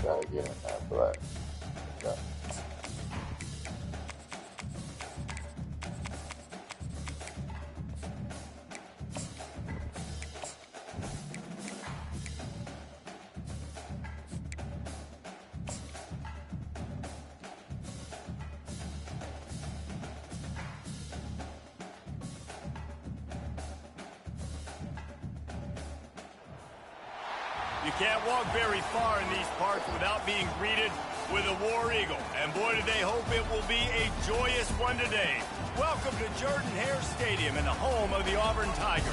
try to get in there, but okay. You can't walk very far in these parts without being greeted with a War Eagle. And boy, do they hope it will be a joyous one today. Welcome to Jordan-Hare Stadium and the home of the Auburn Tigers.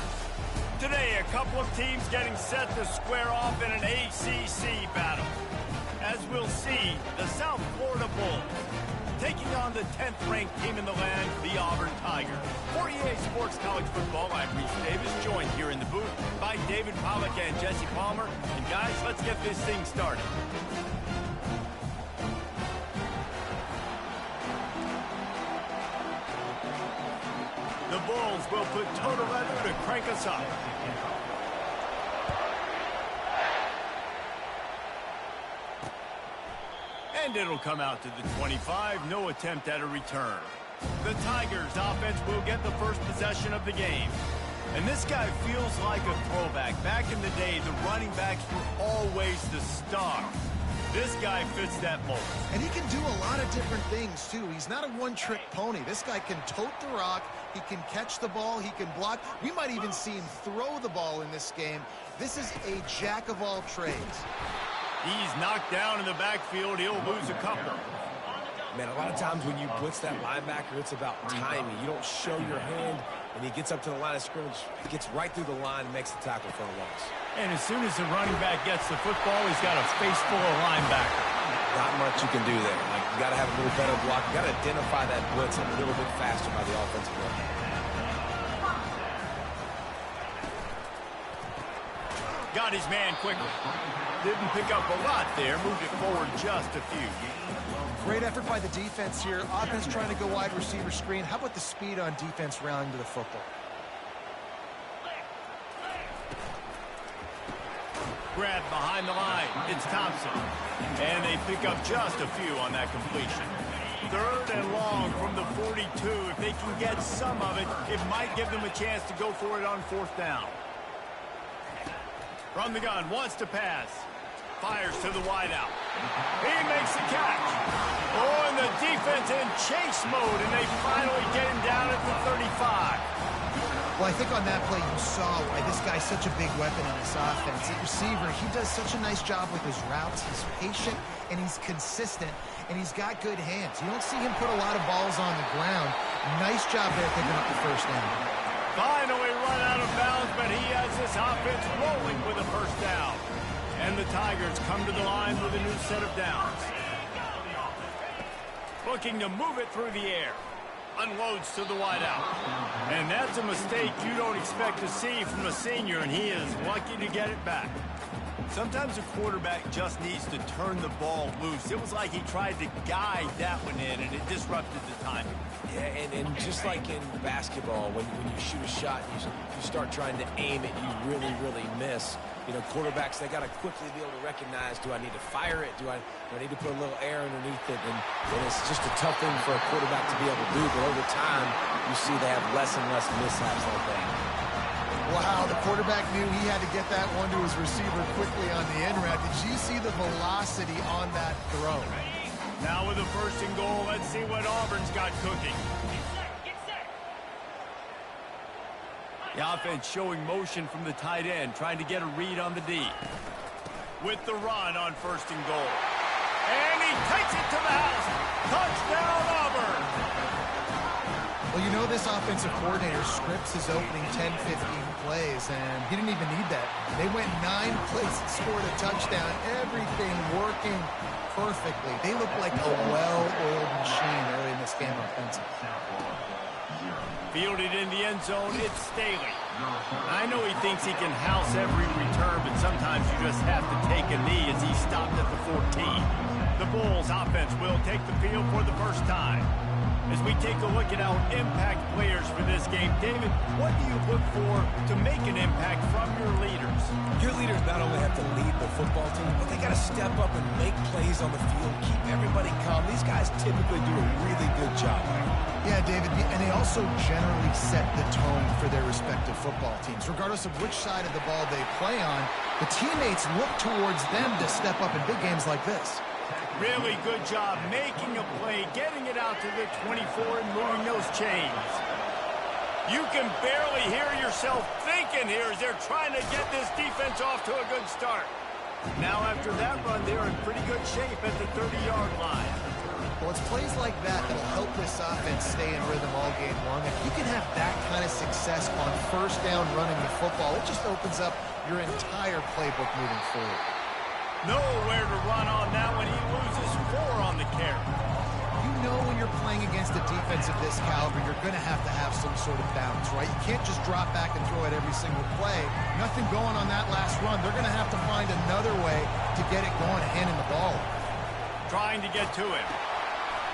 Today, a couple of teams getting set to square off in an ACC battle. As we'll see, the South Florida Bulls taking on the 10th-ranked team in the land, the Auburn Tigers. For EA Sports College Football, I'm Reese Davis, joined here in the booth by David Pollack and Jesse Palmer. And guys, let's get this thing started. The Bulls will put toe to leather to crank us up. And it'll come out to the 25. No attempt at a return. The Tigers offense will get the first possession of the game. And this guy feels like a throwback. Back in the day, the running backs were always the star. This guy fits that mold. And he can do a lot of different things, too. He's not a one-trick pony. This guy can tote the rock. He can catch the ball. He can block. We might even see him throw the ball in this game. This is a jack of all trades. He's knocked down in the backfield. He'll lose a couple. Man, a lot of times when you blitz that linebacker, it's about timing. You don't show your hand, and he gets up to the line of scrimmage, gets right through the line, and makes the tackle for a loss. And as soon as the running back gets the football, he's got a face full of linebacker. Not much you can do there. Like, you got to have a little better block. You got to identify that blitz a little bit faster by the offensive line. Got his man quickly. Didn't pick up a lot there. Moved it forward just a few. Great effort by the defense here. Offense trying to go wide receiver screen. How about the speed on defense rounding to the football? Grab behind the line. It's Thompson. And they pick up just a few on that completion. 3rd and long from the 42. If they can get some of it, it might give them a chance to go for it on 4th down. From the gun, wants to pass. Fires to the wideout. He makes the catch. Oh, and the defense in chase mode, and they finally get him down at the 35. Well, I think on that play you saw why this guy's such a big weapon in this offense. The receiver, he does such a nice job with his routes. He's patient, and he's consistent, and he's got good hands. You don't see him put a lot of balls on the ground. Nice job there picking up the 1st down. Finally run out of bounds, but he has this offense rolling with a 1st down. And the Tigers come to the line with a new set of downs. Looking to move it through the air. Unloads to the wideout. And that's a mistake you don't expect to see from a senior, and he is lucky to get it back. Sometimes a quarterback just needs to turn the ball loose. It was like he tried to guide that one in, and it disrupted the timing. Yeah, and just like in basketball, when you shoot a shot, you start trying to aim it, you really miss. You know, quarterbacks, they got to quickly be able to recognize, do I need to fire it? Do I need to put a little air underneath it? And it's just a tough thing for a quarterback to be able to do. But over time, you see they have less and less mishaps like that. Wow, the quarterback knew he had to get that one to his receiver quickly on the end route. Did you see the velocity on that throw? Now with a 1st and goal, let's see what Auburn's got cooking. The offense showing motion from the tight end, trying to get a read on the D. With the run on 1st and goal. And he takes it to the house. Touchdown, Auburn! Well, you know this offensive coordinator scripts his opening 10, 15 plays, and he didn't even need that. They went 9 plays and scored a touchdown. Everything working perfectly. They look like a well-oiled machine early in this game offensively. Fielded in the end zone, it's Staley. I know he thinks he can house every return, but sometimes you just have to take a knee as he stopped at the 14. The Bulls offense will take the field for the 1st time. As we take a look at our impact players for this game, David, what do you look for to make an impact from your leaders? Your leaders not only have to lead the football team, but they got to step up and make plays on the field, keep everybody calm. These guys typically do a really good job. Yeah, David, and they also generally set the tone for their respective football teams. Regardless of which side of the ball they play on, the teammates look towards them to step up in big games like this. Really good job making a play, getting it out to the 24 and moving those chains. You can barely hear yourself thinking here as they're trying to get this defense off to a good start. Now after that run, they're in pretty good shape at the 30-yard line. Well, it's plays like that that'll help this offense stay in rhythm all game long. If you can have that kind of success on first down running the football, it just opens up your entire playbook moving forward. Nowhere to run on that one. He loses 4 on the carry. You know when you're playing against a defense of this caliber, you're going to have some sort of bounce, right? You can't just drop back and throw it every single play. Nothing going on that last run. They're going to have to find another way to get it going and handing the ball. Trying to get to him.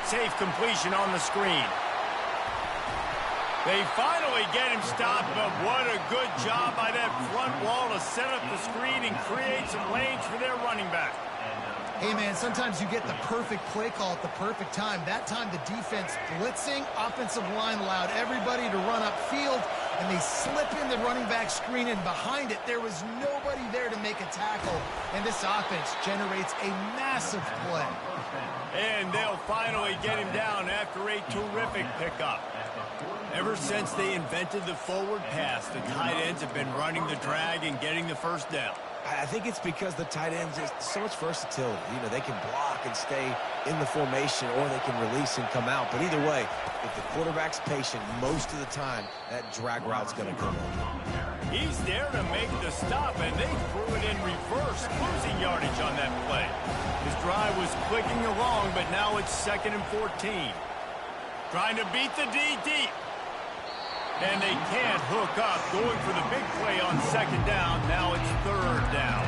Safe completion on the screen. They finally get him stopped, but what a good job by that front wall to set up the screen and create some lanes for their running back. Hey, man, sometimes you get the perfect play call at the perfect time. That time the defense blitzing, offensive line allowed everybody to run upfield, and they slip in the running back screen, and behind it there was nobody there to make a tackle, and this offense generates a massive play. And they'll finally get him down after a terrific pickup. Ever since they invented the forward pass, the tight ends have been running the drag and getting the first down. I think it's because the tight ends is so much versatility. You know, they can block and stay in the formation, or they can release and come out. But either way, if the quarterback's patient most of the time, that drag route's going to come in. He's there to make the stop, and they threw it in reverse, losing yardage on that play. His drive was clicking along, but now it's 2nd and 14. Trying to beat the D deep. And they can't hook up, going for the big play on 2nd down. Now it's 3rd down.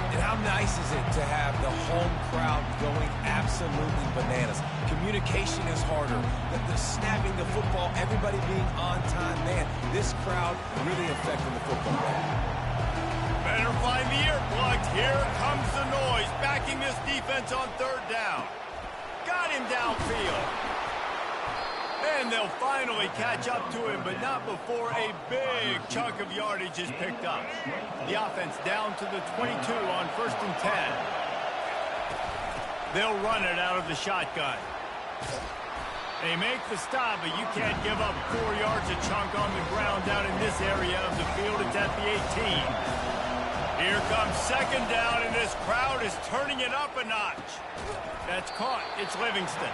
And how nice is it to have the home crowd going absolutely bananas? Communication is harder. The snapping the football, everybody being on time. Man, this crowd really affecting the football game. Better find the earplugs. Here comes the noise, backing this defense on 3rd down. Got him downfield. And they'll finally catch up to him, but not before a big chunk of yardage is picked up. The offense down to the 22 on 1st and 10. They'll run it out of the shotgun. They make the stop, but you can't give up 4 yards a chunk on the ground down in this area of the field. It's at the 18. Here comes 2nd down, and this crowd is turning it up a notch. That's caught. It's Livingston.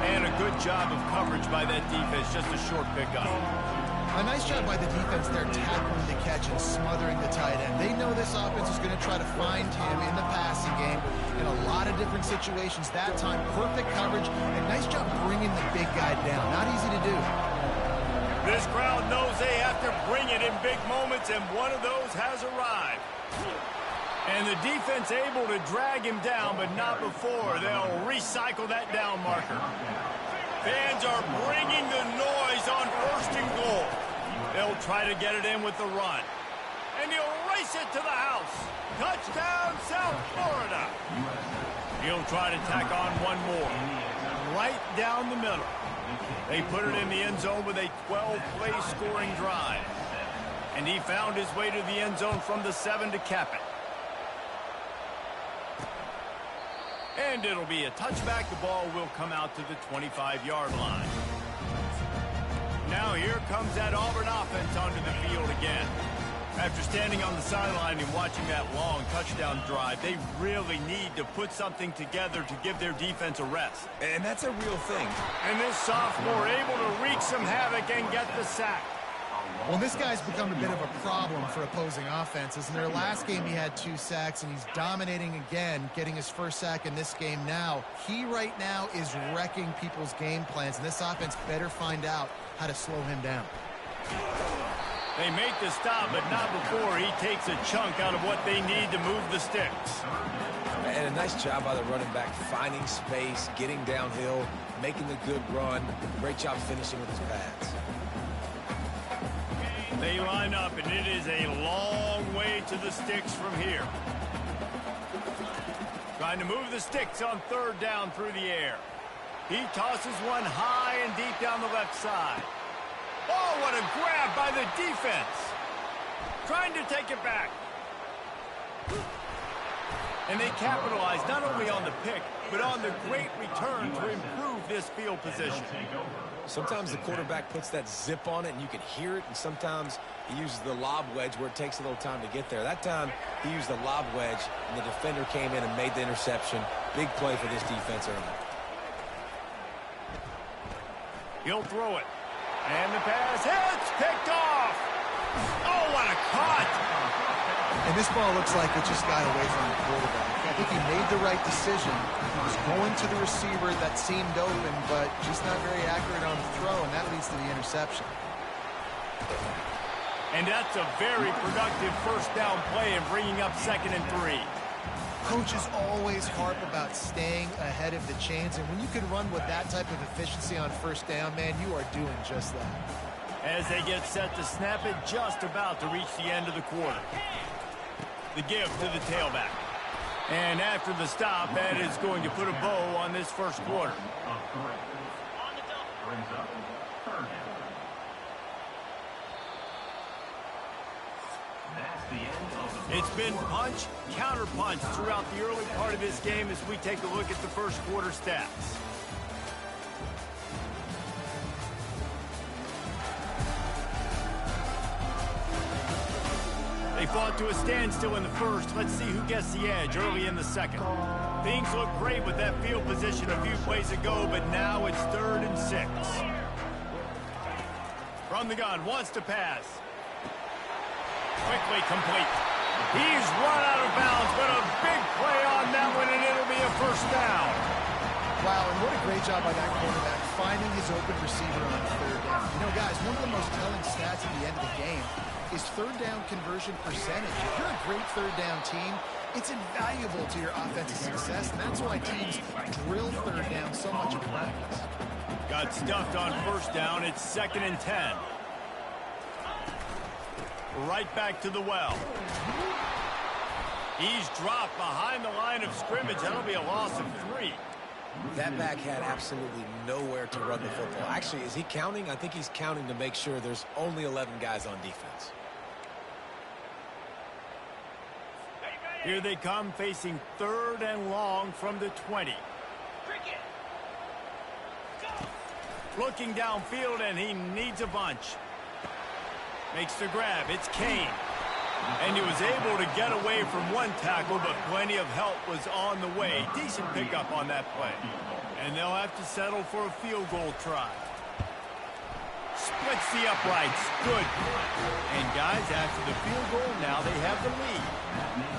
And a good job of coverage by that defense. Just a short pickup. A nice job by the defense there, tackling the catch and smothering the tight end. They know this offense is going to try to find him in the passing game in a lot of different situations. That time, perfect coverage, and nice job bringing the big guy down. Not easy to do. This crowd knows they have to bring it in big moments, and one of those has arrived. And the defense able to drag him down, but not before. They'll recycle that down marker. Fans are bringing the noise on 1st and goal. They'll try to get it in with the run. And he'll race it to the house. Touchdown, South Florida. He'll try to tack on one more. Right down the middle. They put it in the end zone with a 12-play scoring drive. And he found his way to the end zone from the 7 to cap it. And it'll be a touchback. The ball will come out to the 25-yard line. Now here comes that Auburn offense onto the field again. After standing on the sideline and watching that long touchdown drive, they really need to put something together to give their defense a rest. And that's a real thing. And this sophomore able to wreak some havoc and get the sack. Well, this guy's become a bit of a problem for opposing offenses. In their last game, he had 2 sacks, and he's dominating again, getting his 1st sack in this game now. He right now is wrecking people's game plans, and this offense better find out how to slow him down. They make the stop, but not before he takes a chunk out of what they need to move the sticks. And a nice job by the running back, finding space, getting downhill, making a good run. Great job finishing with his pads. They line up, and it is a long way to the sticks from here. Trying to move the sticks on third down through the air. He tosses one high and deep down the left side. Oh, what a grab by the defense. Trying to take it back. And they capitalize not only on the pick, but on the great return to improve this field position. Sometimes the quarterback puts that zip on it and you can hear it, and sometimes he uses the lob wedge where it takes a little time to get there. That time he used the lob wedge and the defender came in and made the interception. Big play for this defense early. He'll throw it. And the pass hits, picked off. Oh, what a cut. And this ball looks like it just got away from the quarterback. I think he made the right decision. He was going to the receiver that seemed open, but just not very accurate on the throw, and that leads to the interception. And that's a very productive first down play and bringing up 2nd and 3. Coaches always harp about staying ahead of the chains, and when you can run with that type of efficiency on first down, man, you are doing just that. As they get set to snap it, just about to reach the end of the quarter. The give to the tailback. And after the stop, that is going to put a bow on this first quarter. It's been punch, counter punch throughout the early part of this game as we take a look at the first quarter stats. They fought to a standstill in the first. Let's see who gets the edge early in the second. Things look great with that field position a few plays ago, but now it's 3rd and 6. From the gun, wants to pass. Quickly complete. He's run out of bounds, but a big play on that one, and it'll be a first down. Wow, and what a great job by that quarterback, finding his open receiver on 3rd down. You know, guys, one of the most telling stats at the end of the game is 3rd down conversion percentage. If you're a great 3rd down team, it's invaluable to your offensive success, and that's why teams drill 3rd down so much in practice. Got stuffed on first down. It's 2nd and 10. Right back to the well. He's dropped behind the line of scrimmage. That'll be a loss of 3. That back had absolutely nowhere to run the football. Actually, is he counting? I think he's counting to make sure there's only 11 guys on defense. Here they come, facing 3rd and long from the 20. Looking downfield, and he needs a bunch. Makes the grab. It's Kane. And he was able to get away from one tackle, but plenty of help was on the way. Decent pickup on that play. And they'll have to settle for a field goal try. Splits the uprights. Good. And guys, after the field goal, now they have the lead.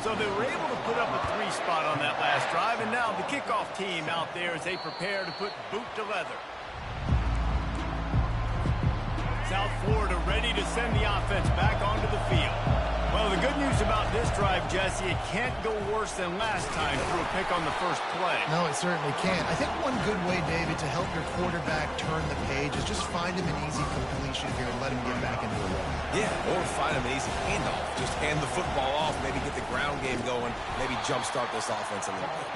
So they were able to put up a 3 spot on that last drive, and now the kickoff team out there as they prepare to put boot to leather. South Florida ready to send the offense back onto the field. Well, the good news about this drive, Jesse, it can't go worse than last time through a pick on the first play. No, it certainly can't. I think one good way, David, to help your quarterback turn the page is just find him an easy completion here and let him get back into the run. Yeah, or find him an easy handoff. Just hand the football off, maybe get the ground game going, maybe jumpstart this offense a little bit.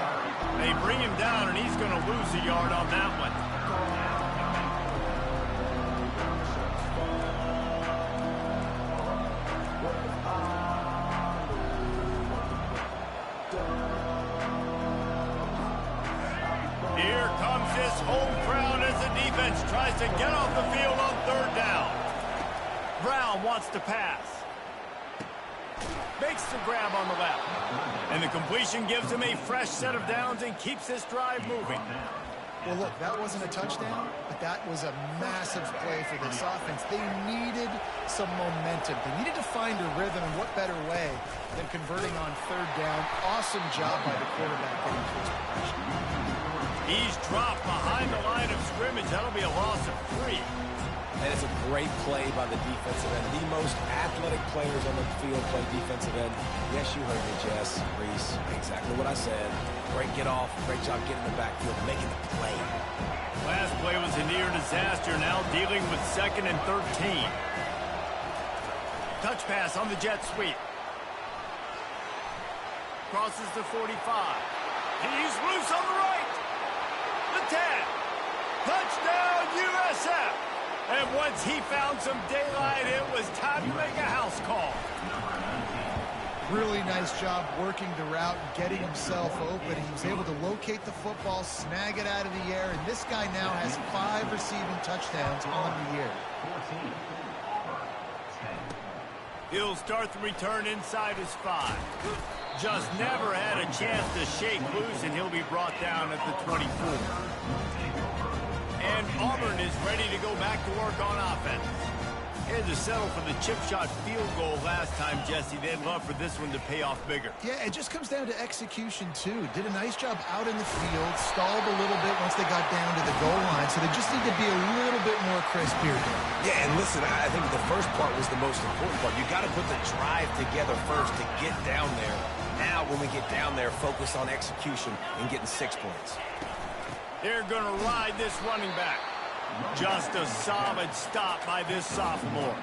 They bring him down, and he's going to lose a yard on that one. Here comes this home crowd as the defense tries to get off the field on 3rd down. Brown wants to pass. Makes the grab on the left. And the completion gives him a fresh set of downs and keeps this drive moving. Well, look, that wasn't a touchdown, but that was a massive play for this offense. They needed some momentum. They needed to find a rhythm, and what better way than converting on 3rd down. Awesome job by the quarterback getting to his progression. He's dropped behind the line of scrimmage. That'll be a loss of 3. And it's a great play by the defensive end. The most athletic players on the field play defensive end. Yes, you heard me, Jess, Reese. Exactly what I said. Great get off. Great job getting the backfield, making the play. Last play was a near disaster. Now dealing with 2nd and 13. Touch pass on the jet sweep. Crosses the 45. He's loose on the right. The 10. Touchdown, USF. And once he found some daylight, it was time to make a house call. Really nice job working the route and getting himself open. He was able to locate the football, snag it out of the air, and this guy now has 5 receiving touchdowns on the year. He'll start the return inside his 5. Just never had a chance to shake loose, and he'll be brought down at the 24. And Auburn is ready to go back to work on offense. Had to settle for the chip shot field goal last time, Jesse. They'd love for this one to pay off bigger. Yeah, it just comes down to execution, too. Did a nice job out in the field, stalled a little bit once they got down to the goal line, so they just need to be a little bit more crisp here. Yeah, and listen, I think the first part was the most important part. You got to put the drive together first to get down there. Now, when we get down there, focus on execution and getting 6 points. They're going to ride this running back. Just a solid stop by this sophomore.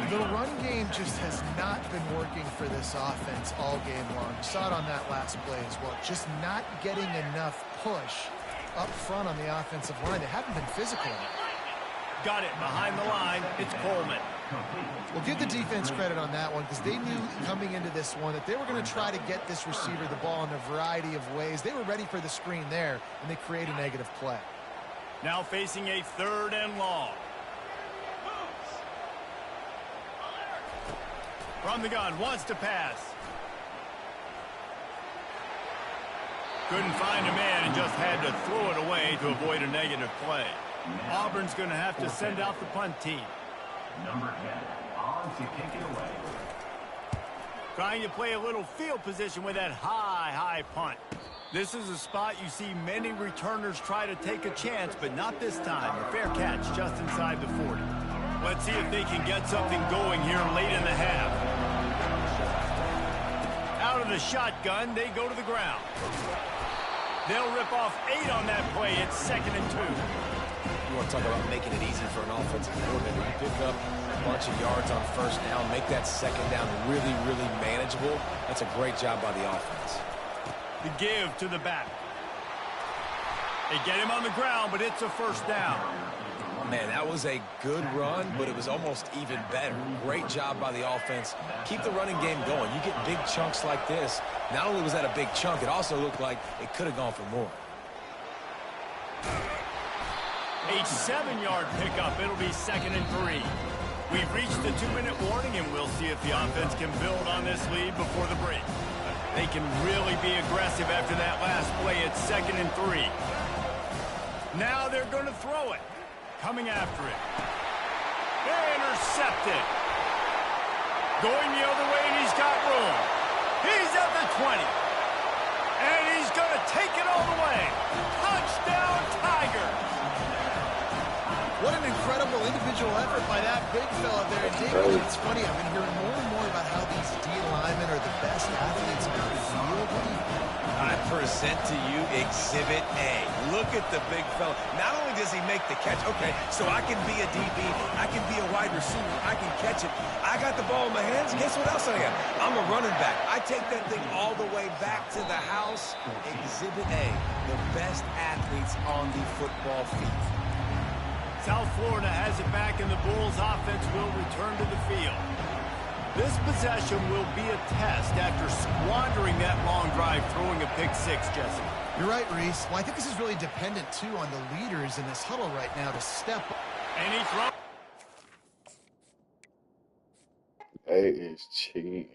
The run game just has not been working for this offense all game long. You saw it on that last play as well. Just not getting enough push up front on the offensive line. They haven't been physical enough. Got it behind the line. It's Coleman. Well, give the defense credit on that one because they knew coming into this one that they were going to try to get this receiver the ball in a variety of ways. They were ready for the screen there, and they create a negative play. Now facing a 3rd and long. From the gun, wants to pass. Couldn't find a man and just had to throw it away to avoid a negative play. Auburn's going to have to send out the punt team. Number 10, on to kick it away. Trying to play a little field position with that high punt. This is a spot you see many returners try to take a chance, but not this time. A fair catch just inside the 40. Let's see if they can get something going here late in the half. Out of the shotgun, they go to the ground. They'll rip off 8 on that play. It's 2nd and 2. You want to talk about making it easy for an offensive coordinator. You pick up a bunch of yards on 1st down, make that 2nd down really, really manageable. That's a great job by the offense. The give to the back. They get him on the ground, but it's a 1st down. Man, that was a good run, but it was almost even better. Great job by the offense. Keep the running game going. You get big chunks like this. Not only was that a big chunk, it also looked like it could have gone for more. A 7-yard pickup. It'll be 2nd and 3. We've reached the 2-minute warning, and we'll see if the offense can build on this lead before the break. They can really be aggressive after that last play. It's 2nd and 3. Now they're going to throw it. Coming after it. Intercepted. Going the other way, and he's got room. He's at the 20. And he's going to take it all the way. Touchdown, Tigers. What an incredible individual effort by that big fella there. And David, it's funny, I've been hearing more and more about how these D linemen are the best athletes on the field. I present to you Exhibit A. Look at the big fella. Not only does he make the catch, okay, so I can be a DB, I can be a wide receiver, I can catch it. I got the ball in my hands. Guess what else I am? I'm a running back. I take that thing all the way back to the house. Exhibit A, the best athletes on the football field. South Florida has it back, and the Bulls offense will return to the field. This possession will be a test after squandering that long drive, throwing a pick 6, Jesse. You're right, Reese. Well, I think this is really dependent, too, on the leaders in this huddle right now to step up. And he throws. Hey, is cheating.